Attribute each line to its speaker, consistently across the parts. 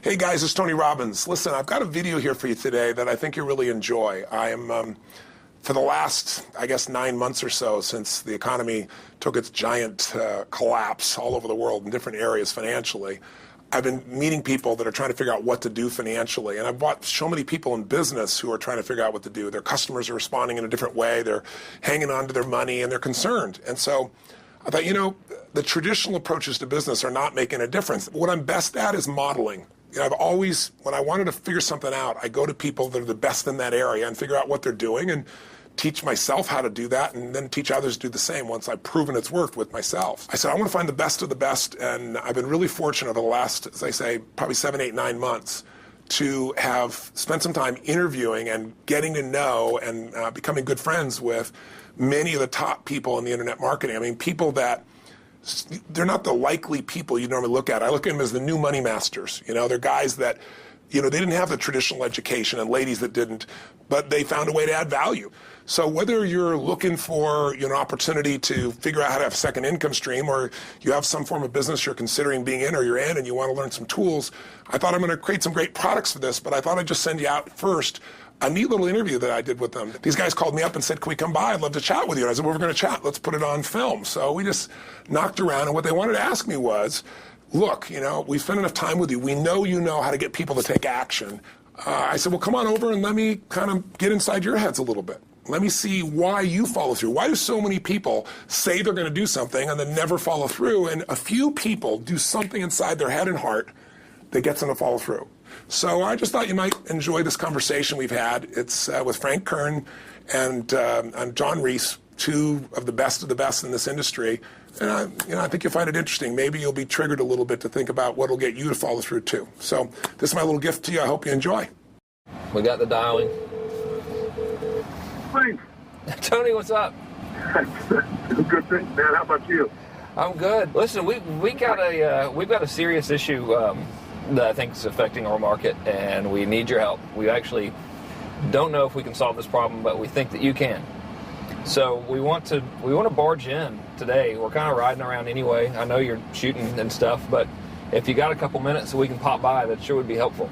Speaker 1: Hey guys, it's Tony Robbins. Listen, I've got a video here for you today that I think you'll really enjoy. I am, for the last, 9 months or so, since the economy took its giant collapse all over the world in different areas financially, I've been meeting people that are trying to figure out what to do financially. And I've watched so many people in business who are trying to figure out what to do. Their customers are responding in a different way. They're hanging on to their money and they're concerned. And so I thought, the traditional approaches to business are not making a difference. What I'm best at is modeling. I've always, when I wanted to figure something out, I go to people that are the best in that area and figure out what they're doing and teach myself how to do that and then teach others to do the same once I've proven it's worked with myself. I said, I want to find the best of the best, and I've been really fortunate over the last, as I say, probably 7, 8, 9 months to have spent some time interviewing and getting to know and becoming good friends with many of the top people in the internet marketing. I mean, people that they're not the likely people you normally look at. I look at them as the new money masters. They're guys that, they didn't have the traditional education and ladies that didn't, but they found a way to add value. So whether you're looking for an opportunity to figure out how to have a second income stream, or you have some form of business you're considering being in or you're in and you want to learn some tools, I thought I'm going to create some great products for this, but I thought I'd just send you out first a neat little interview that I did with them. These guys called me up and said, can we come by? I'd love to chat with you. And I said, well, we're going to chat. Let's put it on film. So we just knocked around, and what they wanted to ask me was, look, we've spent enough time with you. We know you know how to get people to take action. I said, well, come on over and let me kind of get inside your heads a little bit. Let me see why you follow through. Why do so many people say they're going to do something and then never follow through? And a few people do something inside their head and heart that gets them to follow through. So I just thought you might enjoy this conversation we've had. It's with Frank Kern and John Reese, two of the best in this industry. And I think you'll find it interesting. Maybe you'll be triggered a little bit to think about what will get you to follow through too. So this is my little gift to you. I hope you enjoy.
Speaker 2: We got the dialing.
Speaker 3: Frank.
Speaker 2: Tony, what's up?
Speaker 3: Good thing, man. How about you?
Speaker 2: I'm good. Listen, we've got a serious issue that I think is affecting our market, and we need your help. We actually don't know if we can solve this problem, but we think that you can. So we want to barge in today. We're kind of riding around anyway. I know you're shooting and stuff, but if you got a couple minutes so we can pop by, that sure would be helpful.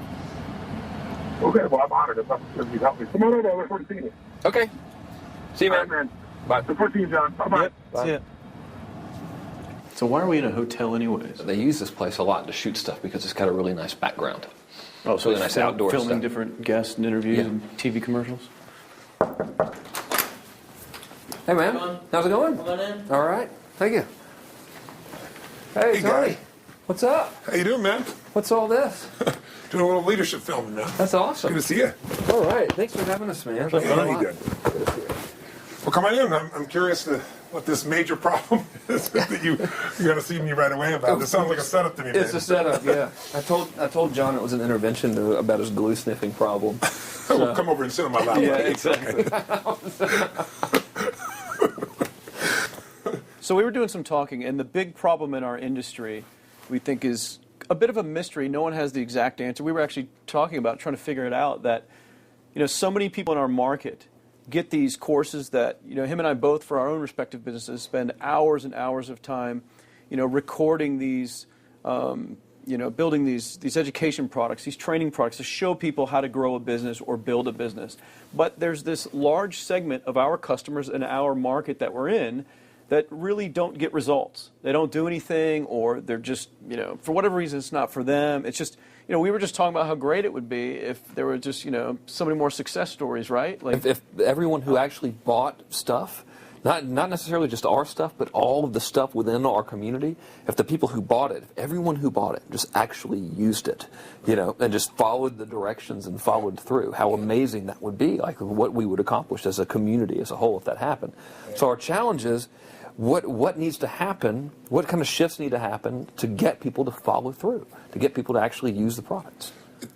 Speaker 3: Okay, well, I'm honored if you help me. Come on over. I look forward to seeing you.
Speaker 2: Okay. See you, man.
Speaker 3: All right, man.
Speaker 2: Bye.
Speaker 3: Look forward to seeing you, John. Bye-bye.
Speaker 4: Yep.
Speaker 2: Bye.
Speaker 4: See ya. So why are we in a hotel anyways?
Speaker 2: They use this place a lot to shoot stuff because it's got a really nice background.
Speaker 4: Oh, so
Speaker 2: really nice outdoor
Speaker 4: filming
Speaker 2: stuff.
Speaker 4: different guests and interviews and TV commercials?
Speaker 2: Hey, man. How's it going?
Speaker 5: Come on in.
Speaker 2: All right. Thank you. Hey, Tony.
Speaker 1: guy.
Speaker 2: What's up?
Speaker 1: How you doing, man?
Speaker 2: What's all this?
Speaker 1: Doing a little leadership filming now.
Speaker 2: That's awesome.
Speaker 1: Good to see you.
Speaker 2: All right. Thanks for having us, man.
Speaker 1: How you doing? Well, come on in. I'm curious to what this major problem is that you're going to see me right away about. This sounds like a setup to me.
Speaker 2: It's a setup, yeah. I told John it was an intervention about his glue sniffing problem.
Speaker 1: Well, come over and sit on my lap.
Speaker 2: Yeah, exactly.
Speaker 4: So we were doing some talking, and the big problem in our industry, we think, is a bit of a mystery. No one has the exact answer. We were actually talking about trying to figure it out, that so many people in our market get these courses that him and I both, for our own respective businesses, spend hours and hours of time recording these building these education products, these training products to show people how to grow a business or build a business. But there's this large segment of our customers in our market that we're in that really don't get results. They don't do anything, or they're just, for whatever reason, it's not for them. It's just, we were just talking about how great it would be if there were just, so many more success stories, right? Like
Speaker 2: if everyone who actually bought stuff, not necessarily just our stuff, but all of the stuff within our community, if the people who bought it, if everyone who bought it just actually used it, and just followed the directions and followed through, how amazing that would be, like what we would accomplish as a community as a whole if that happened. So our challenge is, what needs to happen, what kind of shifts need to happen to get people to follow through, to get people to actually use the products?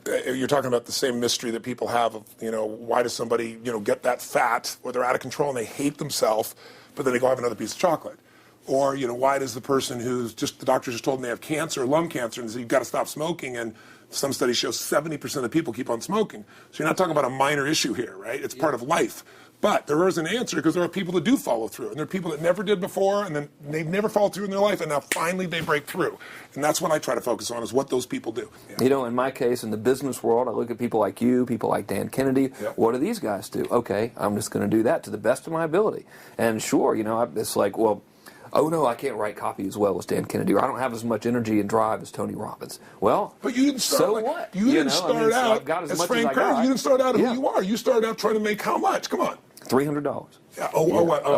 Speaker 1: You're talking about the same mystery that people have of, why does somebody, get that fat, or they're out of control and they hate themselves, but then they go have another piece of chocolate? Or, why does the person the doctor just told them they have cancer, lung cancer, and they say, you've got to stop smoking, and some studies show 70% of the people keep on smoking. So you're not talking about a minor issue here, right? It's part of life. But there is an answer because there are people that do follow through, and there are people that never did before, and then they've never followed through in their life, and now finally they break through. And that's what I try to focus on, is what those people do.
Speaker 2: You know, in my case, in the business world, I look at people like you, people like Dan Kennedy.
Speaker 1: Yep.
Speaker 2: What do these guys do? Okay, I'm just going to do that to the best of my ability. And sure, you know, it's like, well, oh no, I can't write copy as well as Dan Kennedy, or I don't have as much energy and drive as Tony Robbins. Well,
Speaker 1: but you didn't start
Speaker 2: so
Speaker 1: like,
Speaker 2: what?
Speaker 1: You didn't start out
Speaker 2: I've got as
Speaker 1: as
Speaker 2: much
Speaker 1: Frank
Speaker 2: as I
Speaker 1: Kern.
Speaker 2: got.
Speaker 1: You didn't start out who
Speaker 2: Yeah.
Speaker 1: you are. You started out trying to make how much? Come on.
Speaker 2: $300.
Speaker 1: Yeah.
Speaker 2: A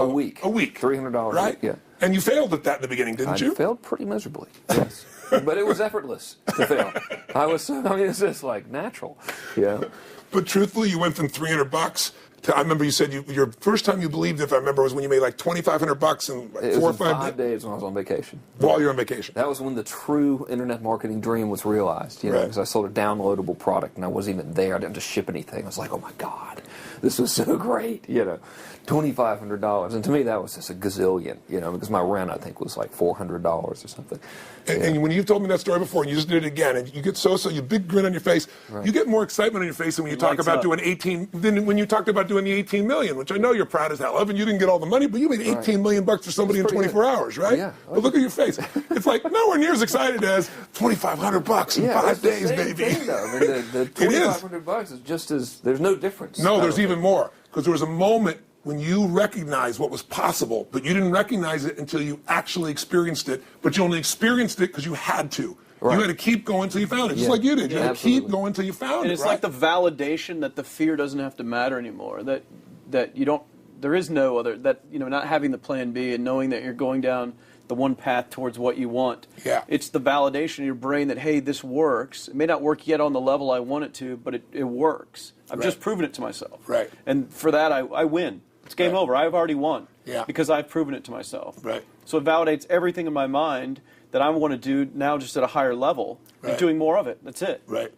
Speaker 2: week.
Speaker 1: A week.
Speaker 2: $300
Speaker 1: right?
Speaker 2: a week, yeah.
Speaker 1: And you failed at that in the beginning, didn't you?
Speaker 2: I failed pretty miserably, yes. But it was effortless to fail. It's just like natural, yeah.
Speaker 1: But truthfully, you went from $300 to, I remember you said your first time you believed, if I remember, was when you made like $2,500 in like
Speaker 2: It
Speaker 1: 4 or
Speaker 2: was
Speaker 1: 5 days.
Speaker 2: days when I was on vacation.
Speaker 1: While you're on vacation.
Speaker 2: That was when the true internet marketing dream was realized, you know,
Speaker 1: Right.
Speaker 2: because I sold a downloadable product and I wasn't even there. I didn't have to ship anything. I was like, oh my God, this was so great, you know, $2,500. And to me, that was just a gazillion, you know, because my rent, I think, was like $400 or something.
Speaker 1: And when you've told me that story before, and you just did it again, and you get you big grin on your face.
Speaker 2: Right.
Speaker 1: You get more excitement on your face than when you talk
Speaker 4: lights
Speaker 1: about
Speaker 4: up.
Speaker 1: doing 18. Than when you talked about doing the 18 million, which I know you're proud as hell of, and you didn't get all the money, but you made 18 million bucks for somebody in
Speaker 2: That's pretty
Speaker 1: 24
Speaker 2: good.
Speaker 1: hours, right?
Speaker 2: Yeah.
Speaker 1: But look at your face. It's like nowhere near as excited as $2,500 in 5
Speaker 2: it's the
Speaker 1: days,
Speaker 2: same
Speaker 1: baby.
Speaker 2: thing, though. I mean, the
Speaker 1: It is.
Speaker 2: $2,500 is just as, there's no difference.
Speaker 1: No,
Speaker 2: I
Speaker 1: there's
Speaker 2: don't
Speaker 1: even more. Because there was a moment when you recognized what was possible, but you didn't recognize it until you actually experienced it. But you only experienced it because you had to.
Speaker 2: Right.
Speaker 1: You had to keep going until you found it, just
Speaker 2: Yeah.
Speaker 1: like you did. You
Speaker 2: Yeah,
Speaker 1: had to keep
Speaker 2: absolutely.
Speaker 1: going until you found
Speaker 4: And
Speaker 1: it.
Speaker 4: it's
Speaker 1: right?
Speaker 4: like the validation that the fear doesn't have to matter anymore. That you don't. There is no other. That, you know, not having the plan B and knowing that you're going down the one path towards what you want.
Speaker 1: Yeah.
Speaker 4: It's the validation in your brain that, hey, this works. It may not work yet on the level I want it to, but it works. I've
Speaker 1: Right.
Speaker 4: just proven it to myself.
Speaker 1: Right.
Speaker 4: And for that, I win. It's game
Speaker 1: Right.
Speaker 4: over. I've already won.
Speaker 1: Yeah.
Speaker 4: Because I've proven it to myself.
Speaker 1: Right.
Speaker 4: So it validates everything in my mind that I want to do now, just at a higher level,
Speaker 1: Right.
Speaker 4: and doing more of it. That's it.
Speaker 1: Right.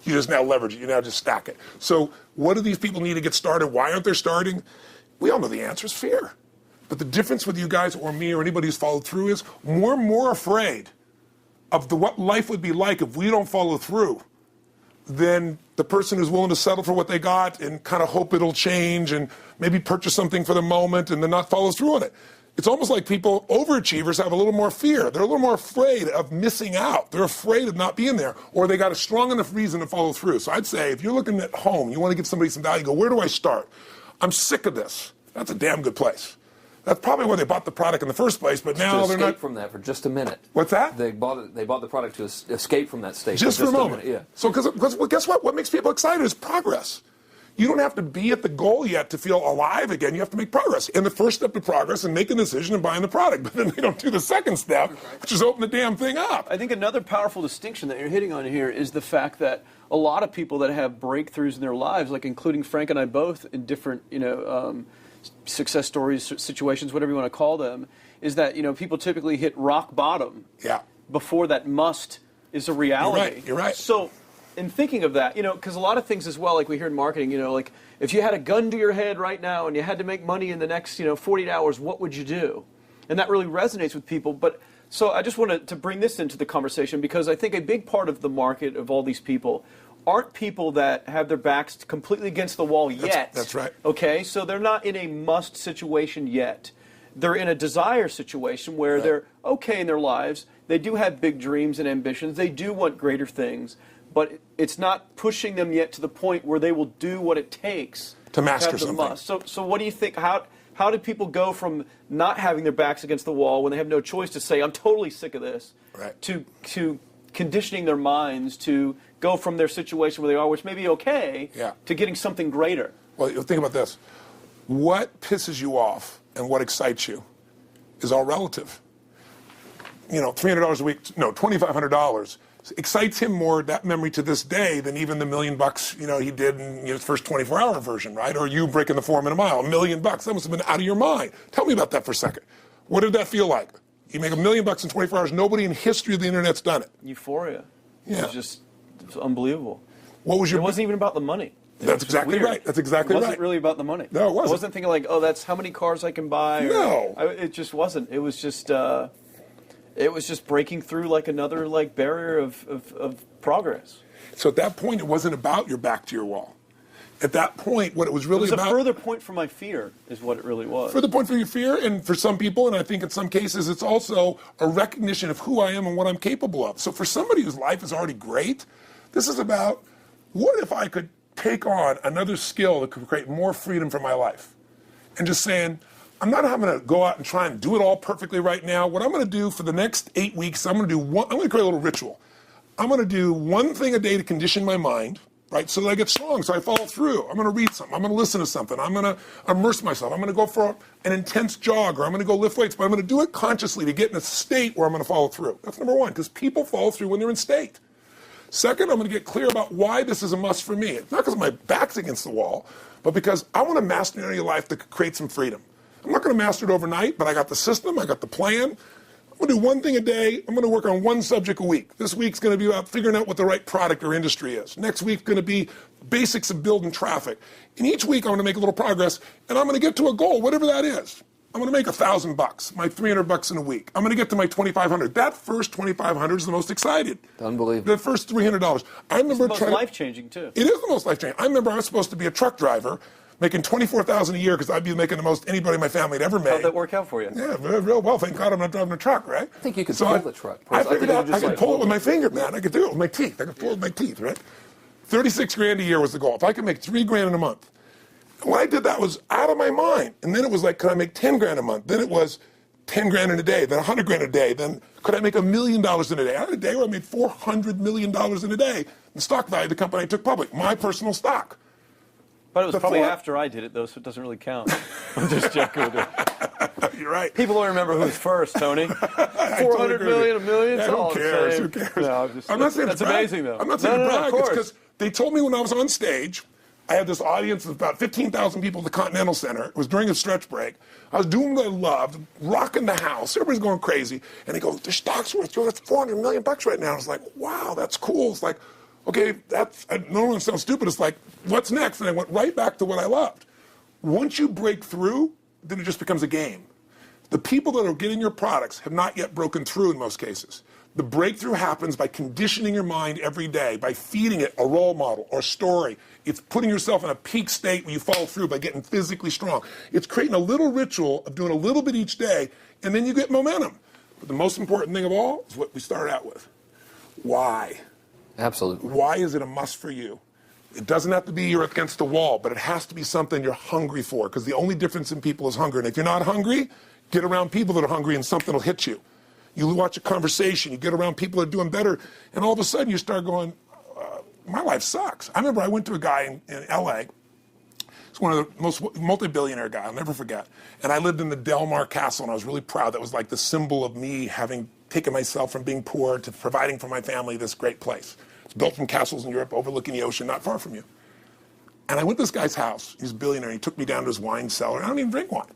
Speaker 1: You just now leverage it. You now just stack it. So what do these people need to get started? Why aren't they starting? We all know the answer is fear. But the difference with you guys or me or anybody who's followed through is we're more afraid of what life would be like if we don't follow through than the person who's willing to settle for what they got and kind of hope it'll change and maybe purchase something for the moment and then not follow through on it. It's almost like people, overachievers, have a little more fear. They're a little more afraid of missing out. They're afraid of not being there, or they got a strong enough reason to follow through. So I'd say if you're looking at home, you want to give somebody some value, go, where do I start? I'm sick of this. That's a damn good place. That's probably why they bought the product in the first place, but now
Speaker 2: to
Speaker 1: they're
Speaker 2: escape
Speaker 1: not.
Speaker 2: from that for just a minute.
Speaker 1: What's that?
Speaker 2: They bought the product to escape from that state.
Speaker 1: Just for a moment.
Speaker 2: minute, yeah.
Speaker 1: So, because well, guess what? What makes people excited is progress. You don't have to be at the goal yet to feel alive again. You have to make progress. And the first step to progress is making a decision and buying the product. But then they don't do the second step, which is open the damn thing up.
Speaker 4: I think another powerful distinction that you're hitting on here is the fact that a lot of people that have breakthroughs in their lives, like including Frank and I both in different, success stories, situations, whatever you want to call them, is that, people typically hit rock bottom
Speaker 1: Yeah.
Speaker 4: before that must is a reality.
Speaker 1: You're right.
Speaker 4: So in thinking of that, because a lot of things as well, like we hear in marketing, like if you had a gun to your head right now and you had to make money in the next, 48 hours, what would you do? And that really resonates with people. But so I just wanted to bring this into the conversation because I think a big part of the market of all these people aren't people that have their backs completely against the wall yet.
Speaker 1: That's right.
Speaker 4: Okay, so they're not in a must situation yet. They're in a desire situation where they're okay in their lives. They do have big dreams and ambitions. They do want greater things, but it's not pushing them yet to the point where they will do what it takes
Speaker 1: To master
Speaker 4: have the
Speaker 1: something.
Speaker 4: must. So what do you think? How do people go from not having their backs against the wall when they have no choice to say, I'm totally sick of this,
Speaker 1: Right.
Speaker 4: to conditioning their minds to go from their situation where they are, which may be okay, to getting something greater?
Speaker 1: Well, think about this. What pisses you off and what excites you is all relative. $300 a week, no, $2,500 excites him more, that memory to this day, than even the $1 million, he did in his first 24-hour version, right? Or you breaking the 4-minute mile, $1 million. That must have been out of your mind. Tell me about that for a second. What did that feel like? You make $1 million in 24 hours. Nobody in history of the internet's done it.
Speaker 4: Euphoria.
Speaker 1: Yeah.
Speaker 4: It was unbelievable.
Speaker 1: What was your?
Speaker 4: It wasn't even about the money.
Speaker 1: That's exactly
Speaker 4: weird.
Speaker 1: right. That's exactly
Speaker 4: It wasn't
Speaker 1: right.
Speaker 4: really about the money.
Speaker 1: No, it wasn't.
Speaker 4: I wasn't thinking like, oh, that's how many cars I can buy.
Speaker 1: No.
Speaker 4: It just wasn't. It was just breaking through like another barrier of progress.
Speaker 1: So at that point, it wasn't about your back to your wall. At that point, what it was really
Speaker 4: It was
Speaker 1: about...
Speaker 4: a further point from my fear, is what it really was.
Speaker 1: Further point from your fear, and for some people, and I think in some cases, it's also a recognition of who I am and what I'm capable of. So for somebody whose life is already great, this is about, what if I could take on another skill that could create more freedom for my life? And just saying, I'm not having to go out and try and do it all perfectly right now. What I'm going to do for the next 8 weeks, I'm going to create a little ritual. I'm going to do one thing a day to condition my mind, right, so that I get strong, so I follow through. I'm going to read something. I'm going to listen to something. I'm going to immerse myself. I'm going to go for an intense jog, or I'm going to go lift weights, but I'm going to do it consciously to get in a state where I'm going to follow through. That's number one, because people follow through when they're in state. Second, I'm going to get clear about why this is a must for me. It's not because my back's against the wall, but because I want to master an area of life that could create some freedom. I'm not going to master it overnight, but I got the system, I got the plan. I'm going to do one thing a day. I'm going to work on one subject a week. This week's going to be about figuring out what the right product or industry is. Next week's going to be basics of building traffic. And each week I'm going to make a little progress, and I'm going to get to a goal, whatever that is. I'm going to make $1,000, my $300 in a week. I'm going to get to my $2,500. That first $2,500 is the most excited.
Speaker 2: Unbelievable.
Speaker 1: The first $300. I remember
Speaker 4: It's the most life-changing, too.
Speaker 1: It is the most life-changing. I remember I was supposed to be a truck driver, making $24,000 a year because I'd be making the most anybody in my family had ever made.
Speaker 4: How'd that work out for you?
Speaker 1: Yeah, real well. Thank God I'm not driving a truck, right?
Speaker 2: I think you could pull the truck.
Speaker 1: I figured out I could pull it with my finger, man. I could do it with my teeth. I could pull it with my teeth, right? 36 grand a year was the goal. If I could make 3 grand in a month. And when I did that, was out of my mind. And then it was like, could I make 10 grand a month? Then it was 10 grand in a day, then 100 grand a day. Then could I make $1 million in a day? I had a day where I made $400 million in a day. The stock value of the company I took public, my personal stock.
Speaker 4: But it was probably after I did it, though, so it doesn't really count. I'm just joking with you.
Speaker 1: You're right.
Speaker 4: People don't remember who's first, Tony. 400 million, $1 million,
Speaker 1: yeah,
Speaker 4: it's all
Speaker 1: who cares?
Speaker 4: the same.
Speaker 1: Who cares?
Speaker 4: No,
Speaker 1: I'm not saying
Speaker 4: that's
Speaker 1: it's brag.
Speaker 4: amazing, though.
Speaker 1: I'm not saying to brag.
Speaker 4: Of
Speaker 1: It's
Speaker 4: course.
Speaker 1: because they told me when I was on stage, I had this audience of about 15,000 people at the Continental Center. It was during a stretch break. I was doing what I loved, rocking the house. Everybody's going crazy. And they go, the stock's worth $400 million right now. I was like, wow, that's cool. It's like, okay, I don't want to sound stupid. It's like, what's next? And I went right back to what I loved. Once you break through, then it just becomes a game. The people that are getting your products have not yet broken through in most cases. The breakthrough happens by conditioning your mind every day, by feeding it a role model or story. It's putting yourself in a peak state where you follow through by getting physically strong. It's creating a little ritual of doing a little bit each day, and then you get momentum. But the most important thing of all is what we started out with. Why?
Speaker 2: Absolutely.
Speaker 1: Why is it a must for you? It doesn't have to be you're against the wall, but it has to be something you're hungry for, because the only difference in people is hunger. And if you're not hungry, get around people that are hungry and something will hit you. You watch a conversation, you get around people that are doing better, and all of a sudden you start going, my life sucks. I remember I went to a guy in L.A., he's one of the most multi-billionaire guy, I'll never forget. And I lived in the Del Mar Castle, and I was really proud. That was like the symbol of me having taken myself from being poor to providing for my family this great place. It's built from castles in Europe overlooking the ocean, not far from you. And I went to this guy's house. He's a billionaire. He took me down to his wine cellar. I don't even drink wine.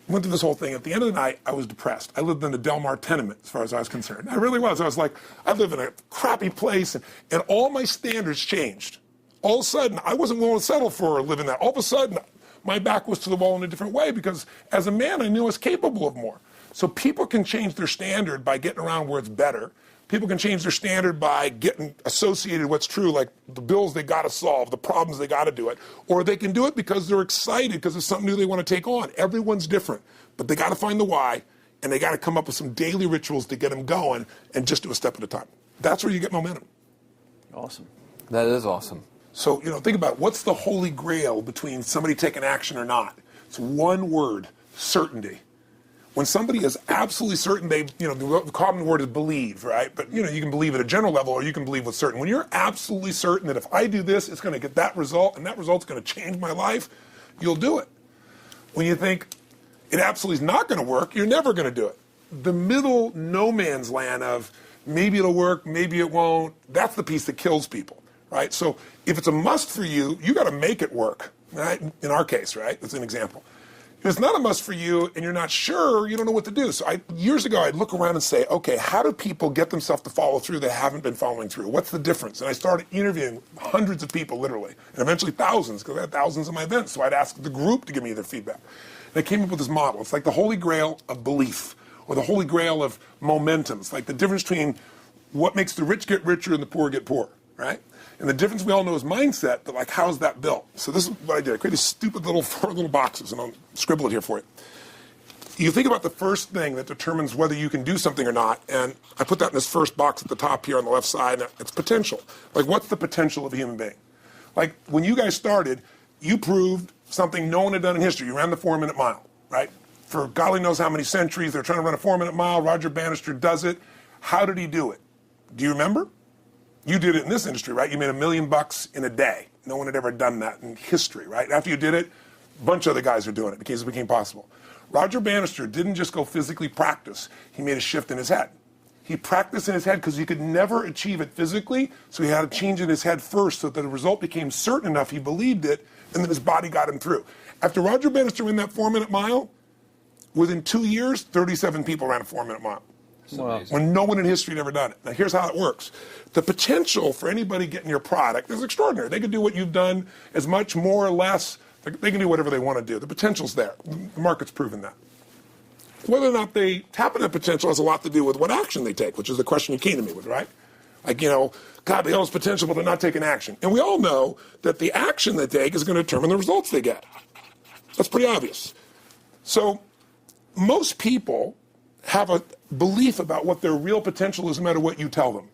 Speaker 1: Went through this whole thing. At the end of the night, I was depressed. I lived in the Del Mar tenement, as far as I was concerned. I really was. I was like, I live in a crappy place, and all my standards changed. All of a sudden, I wasn't willing to settle for living that. All of a sudden, my back was to the wall in a different way, because as a man, I knew I was capable of more. So people can change their standard by getting around where it's better. People can change their standard by getting associated with what's true, like the bills they got to solve, the problems they got to do it. Or they can do it because they're excited, because it's something new they want to take on. Everyone's different, but they got to find the why, and they got to come up with some daily rituals to get them going, and just do a step at a time. That's where you get momentum.
Speaker 4: Awesome.
Speaker 2: That is awesome.
Speaker 1: So, think about what's the holy grail between somebody taking action or not. It's one word: certainty. When somebody is absolutely certain, the common word is believe, right? But, you can believe at a general level, or you can believe with certain. When you're absolutely certain that if I do this, it's going to get that result, and that result's going to change my life, you'll do it. When you think it absolutely is not going to work, you're never going to do it. The middle no man's land of maybe it'll work, maybe it won't, that's the piece that kills people, right? So if it's a must for you, you got to make it work, right? In our case, right? That's an example. If it's not a must for you and you're not sure, you don't know what to do. So years ago, I'd look around and say, okay, how do people get themselves to follow through that haven't been following through? What's the difference? And I started interviewing hundreds of people, literally, and eventually thousands, because I had thousands of my events. So I'd ask the group to give me their feedback. And I came up with this model. It's like the holy grail of belief, or the holy grail of momentum. It's like the difference between what makes the rich get richer and the poor get poor. right? And the difference we all know is mindset, but like, how's that built? So this is what I did. I created stupid little 4 little boxes, and I'll scribble it here for you. You think about the first thing that determines whether you can do something or not, and I put that in this first box at the top here on the left side, and it's potential. Like, what's the potential of a human being? Like, when you guys started, you proved something no one had done in history. You ran the 4-minute mile, right? For golly knows how many centuries, they're trying to run a 4-minute mile. Roger Bannister does it. How did he do it? Do you remember? You did it in this industry, right? You made $1 million in a day. No one had ever done that in history, right? After you did it, a bunch of other guys were doing it because it became possible. Roger Bannister didn't just go physically practice. He made a shift in his head. He practiced in his head because he could never achieve it physically, so he had to change in his head first so that the result became certain enough he believed it, and then his body got him through. After Roger Bannister ran that 4-minute mile, within 2 years, 37 people ran a 4-minute mile.
Speaker 4: Wow.
Speaker 1: When no one in history had ever done it. Now, here's how it works. The potential for anybody getting your product is extraordinary. They could do what you've done as much, more or less. They can do whatever they want to do. The potential's there. The market's proven that. Whether or not they tap into that potential has a lot to do with what action they take, which is the question you came to me with, right? Like, God, they all this potential, but they're not taking action. And we all know that the action they take is going to determine the results they get. That's pretty obvious. So most people have a belief about what their real potential is no matter what you tell them.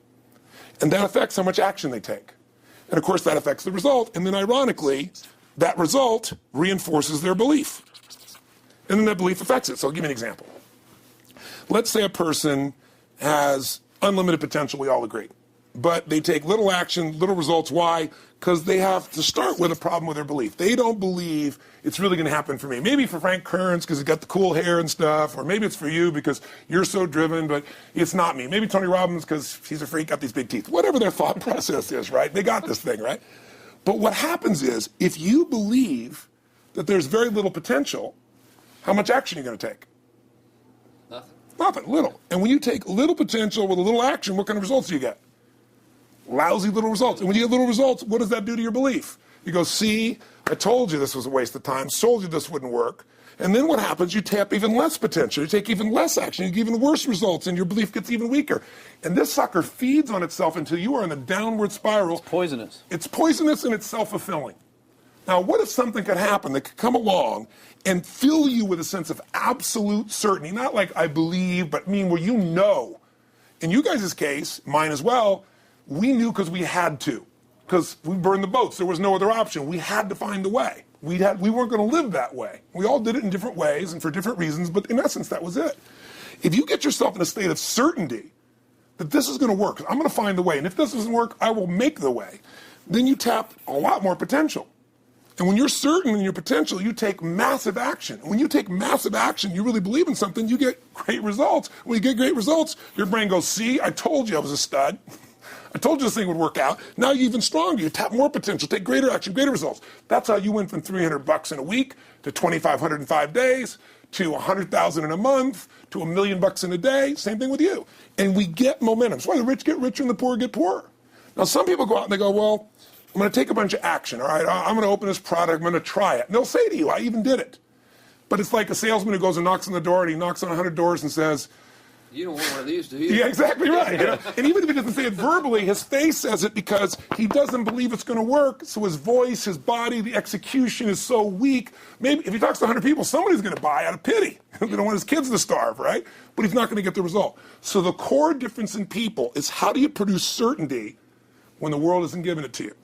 Speaker 1: And that affects how much action they take. And of course, that affects the result. And then ironically, that result reinforces their belief. And then that belief affects it. So I'll give you an example. Let's say a person has unlimited potential, we all agree. But they take little action, little results. Why? Because they have to start with a problem with their belief. They don't believe it's really going to happen for me. Maybe for Frank Kern's because he's got the cool hair and stuff, or maybe it's for you because you're so driven, but it's not me. Maybe Tony Robbins because he's a freak, got these big teeth. Whatever their thought process is, right? They got this thing, right? But what happens is, if you believe that there's very little potential, how much action are you going to take? Nothing, little. And when you take little potential with a little action, what kind of results do you get? Lousy little results. And when you get little results, what does that do to your belief? You go, see, I told you this was a waste of time, told you this wouldn't work. And then what happens? You tap even less potential. You take even less action. You get even worse results, and your belief gets even weaker. And this sucker feeds on itself until you are in a downward spiral.
Speaker 4: It's poisonous.
Speaker 1: It's poisonous and it's self-fulfilling. Now, what if something could happen that could come along and fill you with a sense of absolute certainty? Not like I believe, but where you know. In you guys' case, mine as well, we knew because we had to. Because we burned the boats. There was no other option. We had to find a way. We weren't going to live that way. We all did it in different ways and for different reasons, but in essence, that was it. If you get yourself in a state of certainty that this is going to work, I'm going to find the way, and if this doesn't work, I will make the way, then you tap a lot more potential. And when you're certain in your potential, you take massive action. And when you take massive action, you really believe in something, you get great results. When you get great results, your brain goes, see, I told you I was a stud. I told you this thing would work out. Now you're even stronger. You tap more potential, take greater action, greater results. That's how you went from $300 in a week to $2,500 in 5 days to $100,000 in a month to $1 million in a day. Same thing with you. And we get momentum. That's why the rich get richer and the poor get poorer. Now some people go out and they go, well, I'm going to take a bunch of action. All right, I'm going to open this product. I'm going to try it. And they'll say to you, I even did it. But it's like a salesman who goes and knocks on the door, and he knocks on 100 doors and says,
Speaker 2: You don't want one of these, do you?
Speaker 1: yeah, exactly right. And even if he doesn't say it verbally, his face says it because he doesn't believe it's going to work. So his voice, his body, the execution is so weak. Maybe if he talks to 100 people, somebody's going to buy out of pity. They don't want his kids to starve, right? But he's not going to get the result. So the core difference in people is how do you produce certainty when the world isn't giving it to you?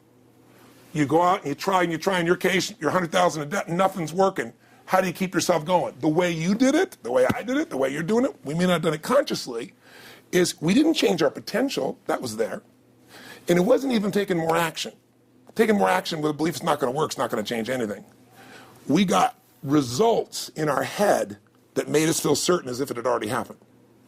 Speaker 1: You go out and you try. In your case, you're 100,000 in debt and nothing's working. How do you keep yourself going? The way you did it, the way I did it, the way you're doing it, we may not have done it consciously, is we didn't change our potential. That was there. And it wasn't even taking more action. Taking more action with a belief it's not going to work, it's not going to change anything. We got results in our head that made us feel certain as if it had already happened.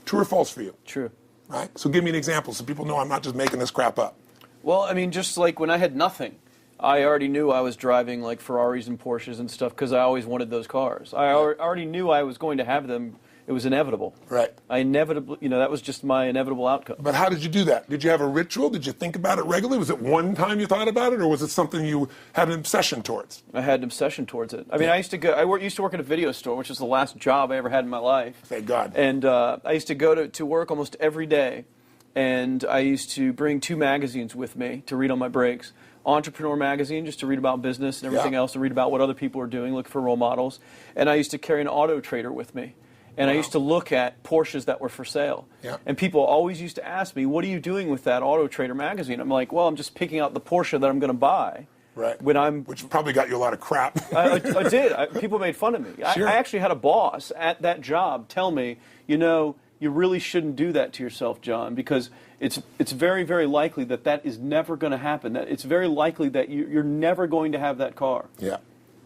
Speaker 1: True or false for you?
Speaker 4: True.
Speaker 1: Right? So give me an example so people know I'm not just making this crap up.
Speaker 4: Well, I mean, just like when I had nothing, I already knew I was driving like Ferraris and Porsches and stuff because I always wanted those cars. I already knew I was going to have them. It was inevitable.
Speaker 1: Right.
Speaker 4: I inevitably, that was just my inevitable outcome.
Speaker 1: But how did you do that? Did you have a ritual? Did you think about it regularly? Was it one time you thought about it, or was it something you had an obsession towards?
Speaker 4: I had an obsession towards it. I mean, I used to work at a video store, which was the last job I ever had in my life.
Speaker 1: Thank God.
Speaker 4: And I used to go to work almost every day and I used to bring 2 magazines with me to read on my breaks. Entrepreneur magazine, just to read about business and everything else, and read about what other people are doing, look for role models. And I used to carry an Auto Trader with me. And I used to look at Porsches that were for sale.
Speaker 1: Yeah.
Speaker 4: And people always used to ask me, what are you doing with that Auto Trader magazine? I'm like, well, I'm just picking out the Porsche that I'm going to buy.
Speaker 1: Right.
Speaker 4: When
Speaker 1: Which probably got you a lot of crap.
Speaker 4: I did. People made fun of me.
Speaker 1: Sure.
Speaker 4: I actually had a boss at that job tell me, you really shouldn't do that to yourself, John, because it's very, very likely that is never going to happen. That it's very likely that you're never going to have that car.
Speaker 1: Yeah.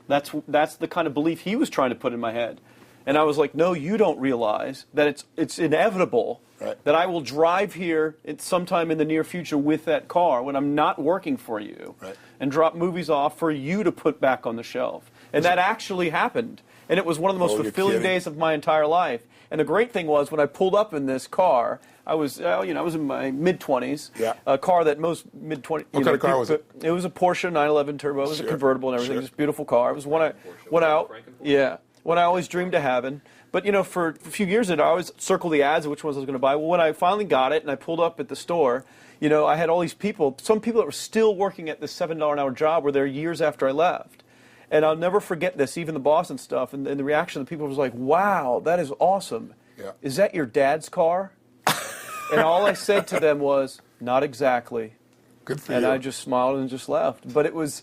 Speaker 4: That's the kind of belief he was trying to put in my head. And I was like, no, you don't realize that it's inevitable that I will drive here sometime in the near future with that car when I'm not working for you and drop movies off for you to put back on the shelf. And that actually happened. And it was one of the most fulfilling days of my entire life. And the great thing was when I pulled up in this car, I was in my mid-20s. Yeah. A car that most mid-20s.
Speaker 1: What kind of car was it?
Speaker 4: It was a Porsche 911 Turbo. It was a convertible and everything. It was a beautiful car. It was one I always dreamed of having. But, for a few years, I always circled the ads of which ones I was going to buy. Well, when I finally got it and I pulled up at the store, I had all these people. Some people that were still working at this $7 an hour job were there years after I left. And I'll never forget this, even the boss and stuff. And the reaction of the people was like, wow, that is awesome. Yeah. Is that your dad's car? And all I said to them was, not exactly.
Speaker 1: Good for you.
Speaker 4: And I just smiled and just left. But it was,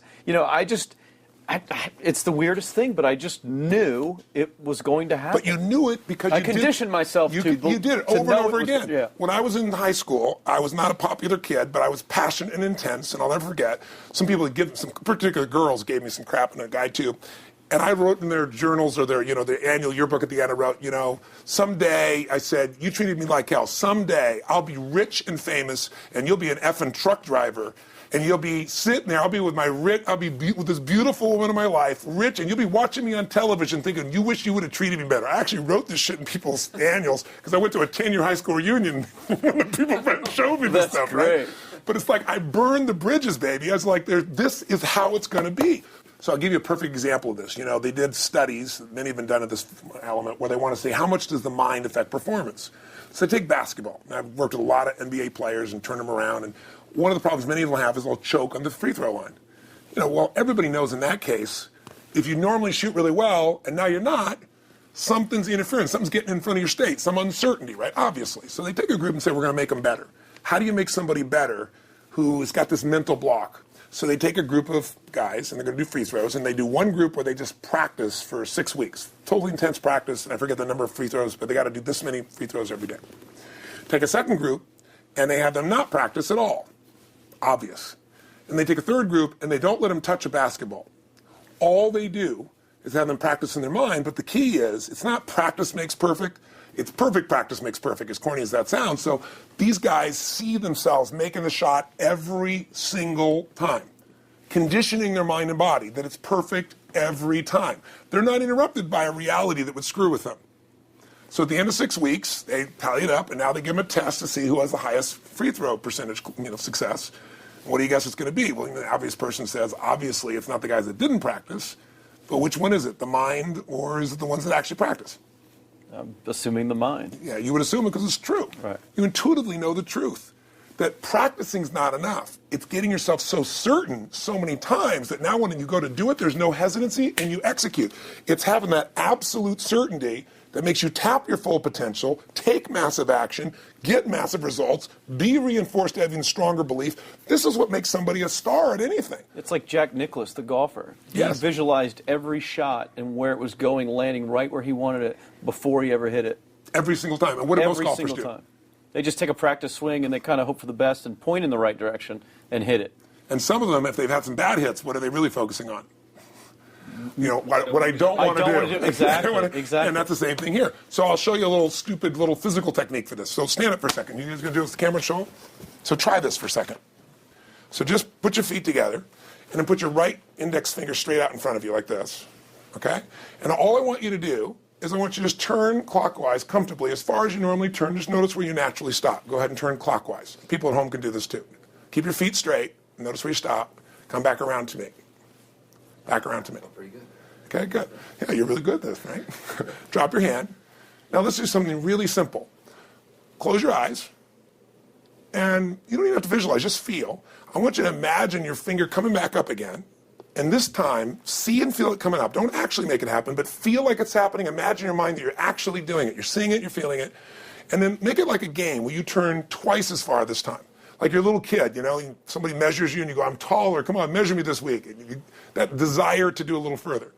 Speaker 4: it's the weirdest thing, but I just knew it was going to happen.
Speaker 1: But you knew it because
Speaker 4: I conditioned myself
Speaker 1: you
Speaker 4: to
Speaker 1: did it over and over again.
Speaker 4: Yeah.
Speaker 1: When I was in high school, I was not a popular kid, but I was passionate and intense, and I'll never forget. Some particular girls gave me some crap, and a guy too. And I wrote in their journals or their annual yearbook at the end, I wrote, someday, I said, you treated me like hell. Someday I'll be rich and famous, and you'll be an effing truck driver. And you'll be sitting there, I'll be with with this beautiful woman of my life, rich, and you'll be watching me on television thinking, you wish you would have treated me better. I actually wrote this shit in people's annuals because I went to a 10-year high school reunion and people showed me this stuff,
Speaker 4: great.
Speaker 1: Right? But it's like, I burned the bridges, baby. I was like, this is how it's going to be. So I'll give you a perfect example of this. They did studies, many have been done at this element, where they want to say, how much does the mind affect performance? So take basketball. I've worked with a lot of NBA players and turned them around, and one of the problems many of them have is they'll choke on the free throw line. Well, everybody knows in that case, if you normally shoot really well and now you're not, something's interfering. Something's getting in front of your state, some uncertainty, right? Obviously. So they take a group and say, we're going to make them better. How do you make somebody better who has got this mental block? So they take a group of guys and they're going to do free throws, and they do one group where they just practice for 6 weeks. Totally intense practice, and I forget the number of free throws, but they got to do this many free throws every day. Take a second group, and they have them not practice at all. Obvious. And they take a third group and they don't let them touch a basketball. All they do is have them practice in their mind, but the key is it's not practice makes perfect, it's perfect practice makes perfect, as corny as that sounds. So these guys see themselves making the shot every single time, conditioning their mind and body that it's perfect every time. They're not interrupted by a reality that would screw with them. So at the end of 6 weeks, they tally it up, and now they give them a test to see who has the highest free throw percentage, success. What do you guess it's going to be? Well, the obvious person says, obviously, it's not the guys that didn't practice, but which one is it, the mind, or is it the ones that actually practice?
Speaker 4: I'm assuming the mind.
Speaker 1: Yeah, you would assume it because it's true.
Speaker 4: Right.
Speaker 1: You intuitively know the truth, that practicing's not enough. It's getting yourself so certain so many times that now when you go to do it, there's no hesitancy, and you execute. It's having that absolute certainty that makes you tap your full potential, take massive action, get massive results, be reinforced to having stronger belief. This is what makes somebody a star at anything.
Speaker 4: It's like Jack Nicklaus, the golfer.
Speaker 1: Yes.
Speaker 4: He visualized every shot and where it was going, landing right where he wanted it before he ever hit it.
Speaker 1: Every single time. And what do most golfers do?
Speaker 4: Every single time. They just take a practice swing and they kind of hope for the best and point in the right direction and hit it.
Speaker 1: And some of them, if they've had some bad hits, what are they really focusing on? What I don't want to do.
Speaker 4: Exactly.
Speaker 1: And that's the same thing here. So I'll show you a little stupid little physical technique for this. So stand up for a second. You guys going to do this with the camera show them? So try this for a second. So just put your feet together and then put your right index finger straight out in front of you like this. Okay? And all I want you to do is I want you to just turn clockwise comfortably as far as you normally turn. Just notice where you naturally stop. Go ahead and turn clockwise. People at home can do this too. Keep your feet straight. Notice where you stop. Come back around to me. Back around to me.
Speaker 2: Pretty good.
Speaker 1: Okay, good. Yeah, you're really good at this, right? Drop your hand. Now let's do something really simple. Close your eyes. And you don't even have to visualize, just feel. I want you to imagine your finger coming back up again. And this time, see and feel it coming up. Don't actually make it happen, but feel like it's happening. Imagine in your mind that you're actually doing it. You're seeing it, you're feeling it. And then make it like a game where you turn twice as far this time. Like you're a little kid, you know, somebody measures you and you go, I'm taller, come on, measure me this week. And that desire to do a little further.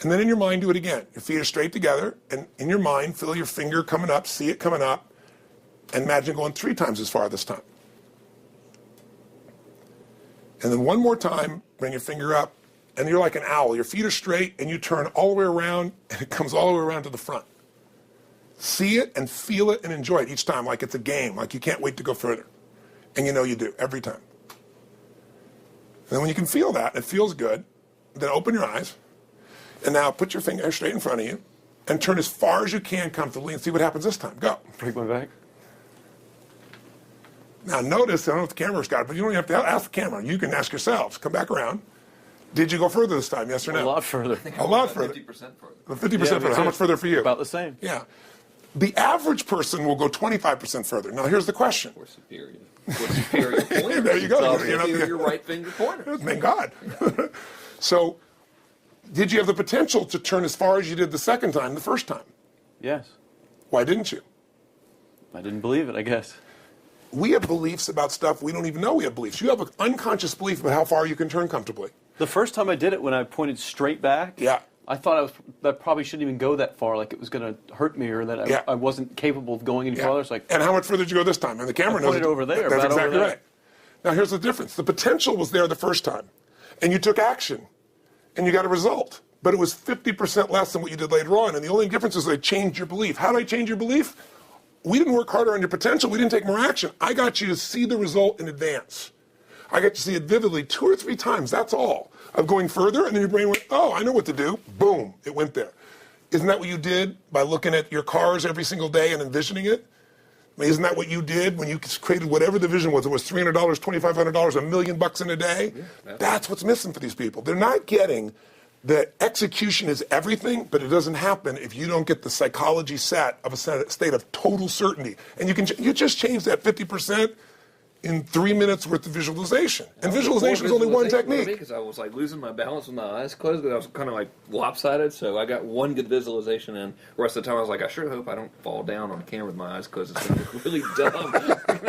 Speaker 1: And then in your mind, do it again. Your feet are straight together, and in your mind, feel your finger coming up, see it coming up, and imagine going 3 times as far this time. And then one more time, bring your finger up, and you're like an owl. Your feet are straight, and you turn all the way around, and it comes all the way around to the front. See it and feel it and enjoy it each time, like it's a game, like you can't wait to go further. And you know you do, every time. And then when you can feel that, it feels good, then open your eyes, and now put your finger straight in front of you, and turn as far as you can comfortably, and see what happens this time. Go.
Speaker 4: Break my back.
Speaker 1: Now notice, I don't know if the camera's got it, but you don't even have to ask the camera. You can ask yourselves. Come back around. Did you go further this time, yes or no?
Speaker 4: A lot further.
Speaker 1: A lot further.
Speaker 2: 50% further.
Speaker 1: 50% further. How much further for you?
Speaker 4: About the same.
Speaker 1: Yeah. The average person will go 25% further. Now here's the question.
Speaker 2: We're superior. We're superior pointers.
Speaker 1: There you go.
Speaker 2: It's all your right finger pointer.
Speaker 1: Thank God. Yeah. So, did you have the potential to turn as far as you did the second time, the first time?
Speaker 4: Yes.
Speaker 1: Why didn't you?
Speaker 4: I didn't believe it, I guess.
Speaker 1: We have beliefs about stuff we don't even know we have beliefs. You have an unconscious belief about how far you can turn comfortably.
Speaker 4: The first time I did it, when I pointed straight back,
Speaker 1: Yeah.
Speaker 4: I thought that probably shouldn't even go that far, like it was going to hurt me or that I wasn't capable of going any farther. It's like,
Speaker 1: and how much further did you go this time? And the camera knows
Speaker 4: pointed over there.
Speaker 1: That's
Speaker 4: about
Speaker 1: exactly
Speaker 4: over there.
Speaker 1: right. Now here's the difference. The potential was there the first time, and you took action, and you got a result. But it was 50% less than what you did later on, and the only difference is they changed your belief. How did I change your belief? We didn't work harder on your potential. We didn't take more action. I got you to see the result in advance. I got you to see it vividly 2 or 3 times. That's all. Of going further, and then your brain went, oh, I know what to do. Boom, it went there. Isn't that what you did by looking at your cars every single day and envisioning it? I mean, isn't that what you did when you created whatever the vision was? It was $300, $2,500, $1 million in a day? Yeah, that's what's missing for these people. They're not getting that execution is everything, but it doesn't happen if you don't get the psychology set of a state of total certainty. And you just change that 50% in 3 minutes worth of visualization. And visualization is only one technique.
Speaker 2: Because I was like losing my balance with my eyes closed, but I was kind of like lopsided, so I got one good visualization in. The rest of the time I was like, I sure hope I don't fall down on camera with my eyes closed. It's going to look really dumb.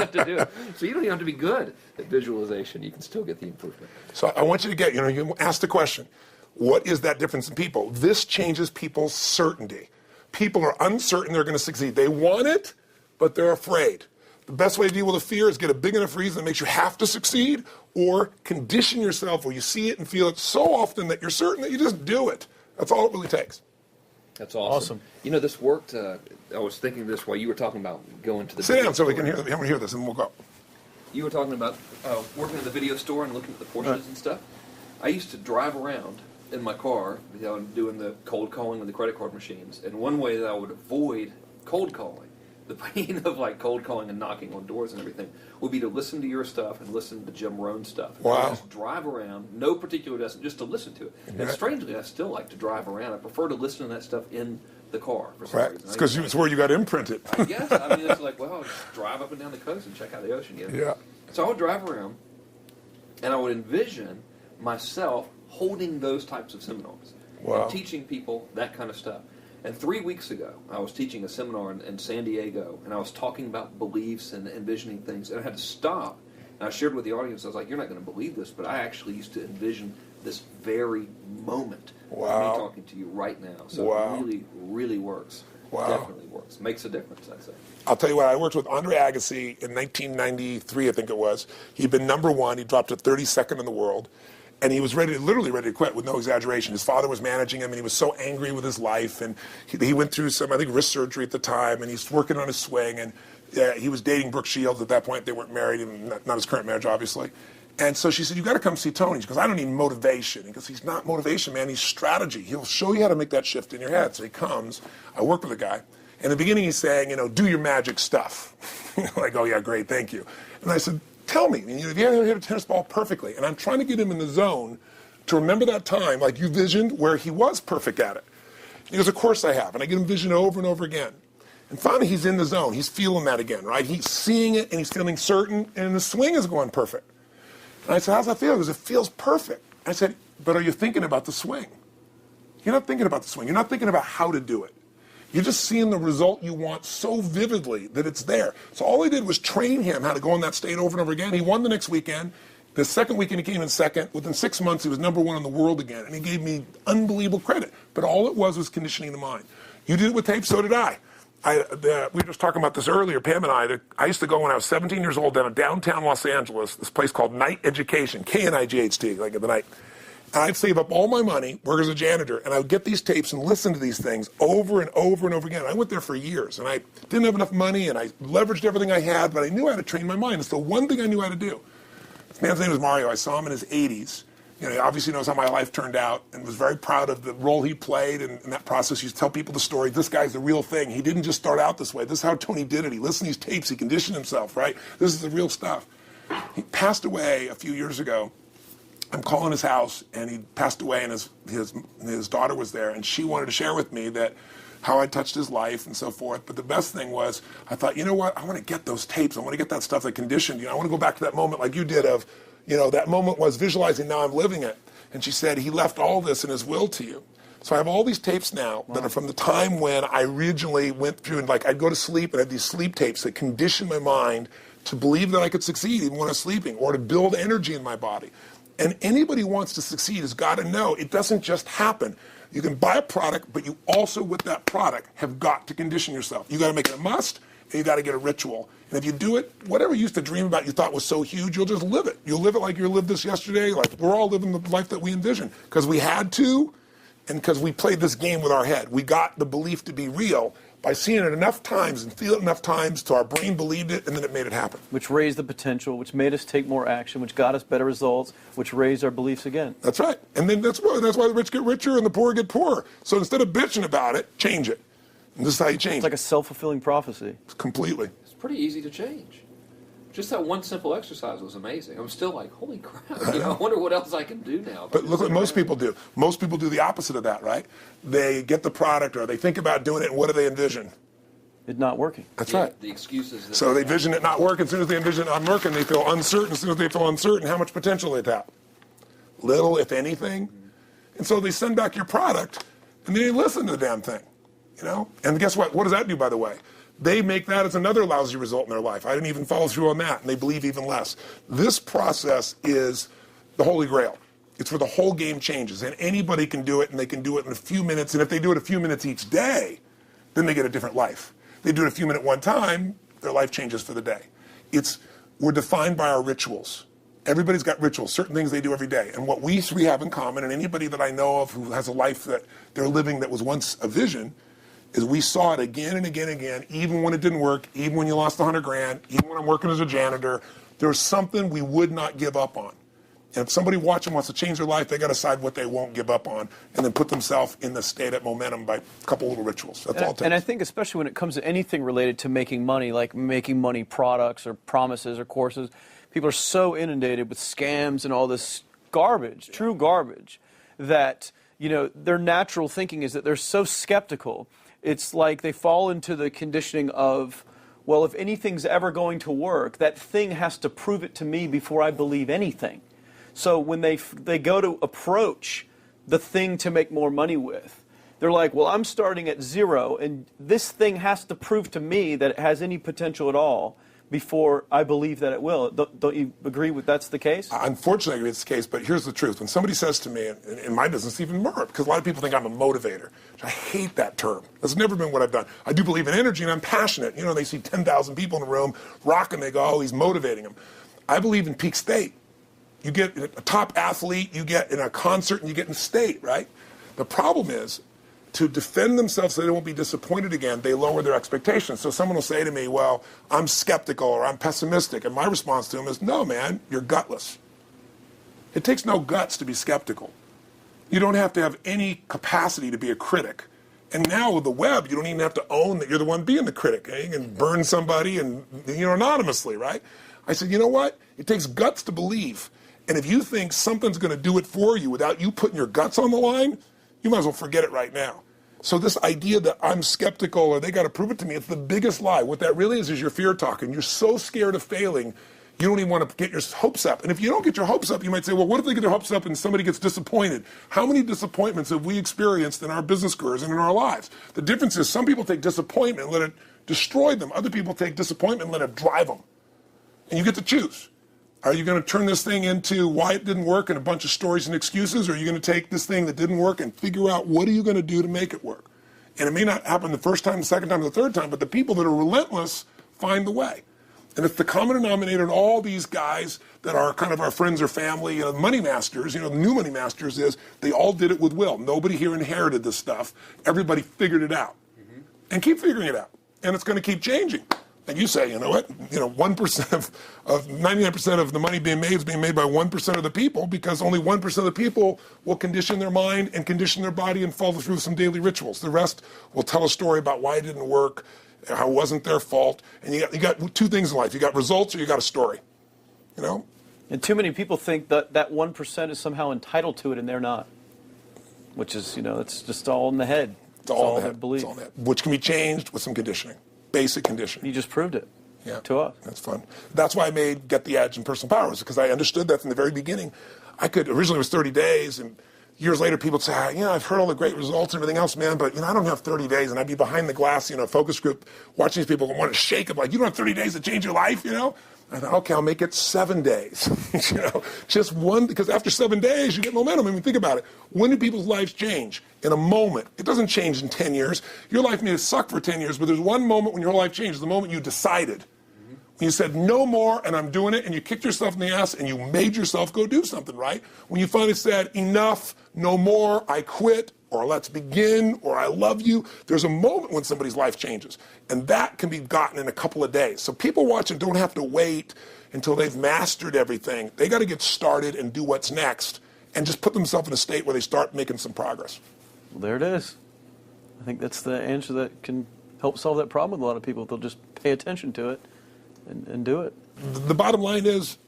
Speaker 2: To do it. So you don't even have to be good at visualization. You can still get the improvement.
Speaker 1: So I want you to get, you ask the question, what is that difference in people? This changes people's certainty. People are uncertain they're going to succeed. They want it, but they're afraid. The best way to deal with a fear is get a big enough reason that makes you have to succeed, or condition yourself where you see it and feel it so often that you're certain that you just do it. That's all it really takes.
Speaker 2: That's awesome. You know, this worked. I was thinking this while you were talking about going to the
Speaker 1: Sit down so we can hear this, and we'll go.
Speaker 2: You were talking about working in the video store and looking at the Porsches and stuff. I used to drive around in my car, doing the cold calling with the credit card machines. And one way that I would avoid cold calling, the pain of like cold calling and knocking on doors and everything, would be to listen to your stuff and listen to Jim Rohn's stuff.
Speaker 1: Wow.
Speaker 2: Just drive around, no particular destination, just to listen to it. And strangely, I still like to drive around. I prefer to listen to that stuff in the car for some reason.
Speaker 1: It's because it's where you got imprinted.
Speaker 2: I guess. I mean, it's like, well, I'll just drive up and down the coast and check out the ocean.
Speaker 1: Yeah.
Speaker 2: So I would drive around, and I would envision myself holding those types of seminars and teaching people that kind of stuff. And 3 weeks ago, I was teaching a seminar in San Diego, and I was talking about beliefs and envisioning things, and I had to stop. And I shared with the audience, I was like, you're not going to believe this, but I actually used to envision this very moment of me talking to you right now. So it really, really works. Definitely works. Makes a difference, I'd say.
Speaker 1: I'll tell you what, I worked with Andre Agassi in 1993, I think it was. He'd been #1. He dropped to 32nd in the world. And he was literally ready to quit, with no exaggeration. His father was managing him, and he was so angry with his life. And he went through some, I think, wrist surgery at the time, and he's working on his swing. And he was dating Brooke Shields at that point. They weren't married, and not his current marriage, obviously. And so she said, you got to come see Tony. She goes, I don't need motivation. He goes, he's not motivation, man. He's strategy. He'll show you how to make that shift in your head. So he comes. I work with the guy. In the beginning, he's saying, do your magic stuff. Like, oh, yeah, great, thank you. And I said, tell me, if you ever hit a tennis ball perfectly, and I'm trying to get him in the zone to remember that time, like you visioned, where he was perfect at it. He goes, of course I have. And I get him vision over and over again. And finally, he's in the zone. He's feeling that again, right? He's seeing it, and he's feeling certain, and the swing is going perfect. And I said, how's that feel? He goes, it feels perfect. I said, but are you thinking about the swing? You're not thinking about the swing. You're not thinking about how to do it. You're just seeing the result you want so vividly that it's there. So all I did was train him how to go in that state over and over again. He won the next weekend. The second weekend, he came in second. Within 6 months, he was #1 in the world again. And he gave me unbelievable credit. But all it was conditioning the mind. You did it with tape, so did I. We were just talking about this earlier, Pam and I used to go when I was 17 years old down in downtown Los Angeles, this place called Night Education, Knight, like at the night. And I'd save up all my money, work as a janitor, and I would get these tapes and listen to these things over and over and over again. I went there for years, and I didn't have enough money, and I leveraged everything I had, but I knew how to train my mind. It's the one thing I knew how to do. This man's name is Mario. I saw him in his 80s. You know, he obviously knows how my life turned out and was very proud of the role he played in that process. He used to tell people the story. This guy's the real thing. He didn't just start out this way. This is how Tony did it. He listened to these tapes. He conditioned himself, right? This is the real stuff. He passed away a few years ago. I'm calling his house, and he passed away, and his daughter was there, and she wanted to share with me that how I touched his life and so forth. But the best thing was, I thought, you know what? I want to get those tapes. I want to get that stuff that conditioned. You know, I want to go back to that moment like you did of, you know, that moment was visualizing, now I'm living it. And she said, he left all this in his will to you. So I have all these tapes now that are from the time when I originally went through, and like I'd go to sleep and I had these sleep tapes that conditioned my mind to believe that I could succeed even when I was sleeping, or to build energy in my body. And anybody who wants to succeed has got to know it doesn't just happen. You can buy a product, but you also, with that product, have got to condition yourself. You got to make it a must, and you got to get a ritual. And if you do it, whatever you used to dream about you thought was so huge, you'll just live it. You'll live it like you lived this yesterday. Like we're all living the life that we envision because we had to, and because we played this game with our head. We got the belief to be real by seeing it enough times and feel it enough times till our brain believed it, and then it made it happen.
Speaker 4: Which raised the potential, which made us take more action, which got us better results, which raised our beliefs again.
Speaker 1: That's right. And then that's why the rich get richer and the poor get poorer. So instead of bitching about it, change it. And this is how you change
Speaker 4: It's like a self-fulfilling prophecy.
Speaker 1: Completely.
Speaker 2: It's pretty easy to change. Just that one simple exercise was amazing. I'm still like, holy crap, you know, I wonder what else I can do now.
Speaker 1: But look what most people do. Most people do the opposite of that, right? They get the product or they think about doing it, and what do they envision?
Speaker 4: It not working.
Speaker 1: That's right.
Speaker 2: The excuses.
Speaker 1: So they envision it not working. As soon as they envision it not working, they feel uncertain. As soon as they feel uncertain, how much potential they tap? Little, if anything. And so they send back your product, and they listen to the damn thing, you know? And guess what? What does that do, by the way? They make that as another lousy result in their life. I didn't even follow through on that, and they believe even less. This process is the holy grail. It's where the whole game changes, and anybody can do it, and they can do it in a few minutes. And if they do it a few minutes each day, then they get a different life. They do it a few minutes one time, their life changes for the day. We're defined by our rituals. Everybody's got rituals, certain things they do every day. And what we three have in common, and anybody that I know of who has a life that they're living that was once a vision, is we saw it again and again and again, even when it didn't work, even when you lost $100,000, even when I'm working as a janitor. There's something we would not give up on. And if somebody watching wants to change their life, they got to decide what they won't give up on, and then put themselves in the state of momentum by a couple little rituals. That's all it takes.
Speaker 4: And I think especially when it comes to anything related to making money, like making money products or promises or courses, people are so inundated with scams and all this garbage, true garbage, that, you know, their natural thinking is that they're so skeptical. It's like they fall into the conditioning of, well, if anything's ever going to work, that thing has to prove it to me before I believe anything. So when they go to approach the thing to make more money with, they're like, well, I'm starting at zero, and this thing has to prove to me that it has any potential at all before I believe that it will. Don't you agree with that's the case?
Speaker 1: Unfortunately, I agree it's the case, but here's the truth. When somebody says to me, in my business even more, because a lot of people think I'm a motivator. I hate that term. That's never been what I've done. I do believe in energy, and I'm passionate. You know, they see 10,000 people in a room rocking, they go, oh, he's motivating them. I believe in peak state. You get a top athlete, you get in a concert, and you get in state, right? The problem is, to defend themselves so they won't be disappointed again, they lower their expectations. So someone will say to me, well, I'm skeptical or I'm pessimistic. And my response to them is, no, man, you're gutless. It takes no guts to be skeptical. You don't have to have any capacity to be a critic. And now with the web, you don't even have to own that you're the one being the critic. Eh? You can burn somebody and, you know, anonymously, right? I said, you know what? It takes guts to believe. And if you think something's going to do it for you without you putting your guts on the line, you might as well forget it right now. So this idea that I'm skeptical or they got to prove it to me, it's the biggest lie. What that really is your fear talking. You're so scared of failing, you don't even want to get your hopes up. And if you don't get your hopes up, you might say, well, what if they get their hopes up and somebody gets disappointed? How many disappointments have we experienced in our business careers and in our lives? The difference is some people take disappointment and let it destroy them. Other people take disappointment and let it drive them. And you get to choose. Are you going to turn this thing into why it didn't work and a bunch of stories and excuses, or are you going to take this thing that didn't work and figure out what are you going to do to make it work? And it may not happen the first time, the second time, the third time, but the people that are relentless find the way. And it's the common denominator in all these guys that are kind of our friends or family, money masters, the new money masters is they all did it with will. Nobody here inherited this stuff. Everybody figured it out. And keep figuring it out. And it's going to keep changing. And you say, you know what, 1% of 99% of the money being made is being made by 1% of the people, because only 1% of the people will condition their mind and condition their body and follow through some daily rituals. The rest will tell a story about why it didn't work, how it wasn't their fault. And you got two things in life. You got results or you got a story,
Speaker 4: And too many people think that 1% is somehow entitled to it, and they're not. Which is, it's just all in the head.
Speaker 1: It's all in the
Speaker 4: their
Speaker 1: head.
Speaker 4: belief.
Speaker 1: It's all in the head. Which can be changed with some conditioning. Basic conditioning.
Speaker 4: You just proved it to us.
Speaker 1: That's fun. That's why I made Get the Edge and Personal Power, because I understood that from the very beginning. Originally it was 30 days, and years later people would say, I've heard all the great results and everything else, man, but I don't have 30 days. And I'd be behind the glass, focus group, watching these people and want to shake them, like, you don't have 30 days to change your life, I thought, okay, I'll make it 7 days. Just one, because after 7 days, you get momentum. I mean, think about it. When do people's lives change? In a moment. It doesn't change in 10 years. Your life may have sucked for 10 years, but there's one moment when your whole life changed, the moment you decided. When you said, no more, and I'm doing it, and you kicked yourself in the ass, and you made yourself go do something, right? When you finally said, enough, no more, I quit, or let's begin, or I love you, there's a moment when somebody's life changes. And that can be gotten in a couple of days. So people watching don't have to wait until they've mastered everything. They got to get started and do what's next, and just put themselves in a state where they start making some progress.
Speaker 4: Well, there it is. I think that's the answer that can help solve that problem with a lot of people. They'll just pay attention to it and do it.
Speaker 1: The bottom line is,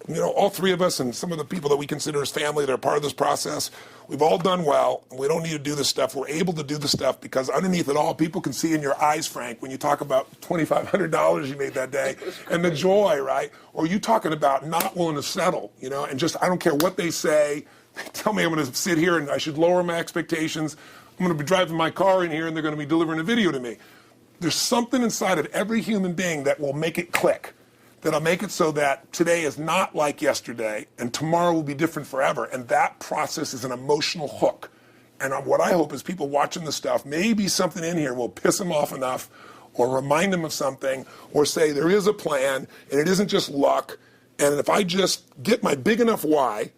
Speaker 1: all three of us and some of the people that we consider as family that are part of this process, we've all done well. We don't need to do this stuff. We're able to do this stuff because underneath it all, people can see in your eyes, Frank, when you talk about $2,500 you made that day and the joy, right? Or you talking about not willing to settle, and just, I don't care what they say. They tell me I'm going to sit here and I should lower my expectations. I'm going to be driving my car in here and they're going to be delivering a video to me. There's something inside of every human being that will make it click, that'll make it so that today is not like yesterday and tomorrow will be different forever. And that process is an emotional hook. And what I hope is people watching this stuff, maybe something in here will piss them off enough or remind them of something or say there is a plan and it isn't just luck. And if I just get my big enough why,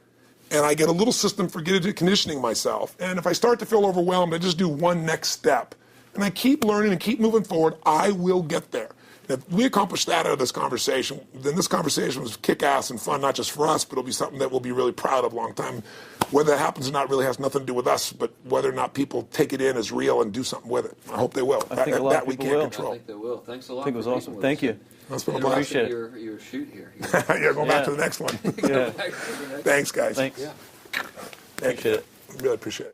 Speaker 1: and I get a little system for conditioning myself, and if I start to feel overwhelmed, I just do one next step. And I keep learning and keep moving forward, I will get there. And if we accomplish that out of this conversation, then this conversation was kick-ass and fun, not just for us, but it'll be something that we'll be really proud of a long time. Whether that happens or not really has nothing to do with us, but whether or not people take it in as real and do something with it. I hope they will.
Speaker 4: I think a lot of people will.
Speaker 2: I think they will. Thanks a lot.
Speaker 4: I think it was awesome. Thank you.
Speaker 1: That's been a
Speaker 2: I
Speaker 1: blast.
Speaker 4: appreciate it.
Speaker 2: Your shoot here.
Speaker 1: Yeah, go back to the next one.
Speaker 4: Yeah.
Speaker 1: Thanks, guys.
Speaker 4: Thanks.
Speaker 2: Yeah.
Speaker 4: Appreciate it.
Speaker 1: Really appreciate it.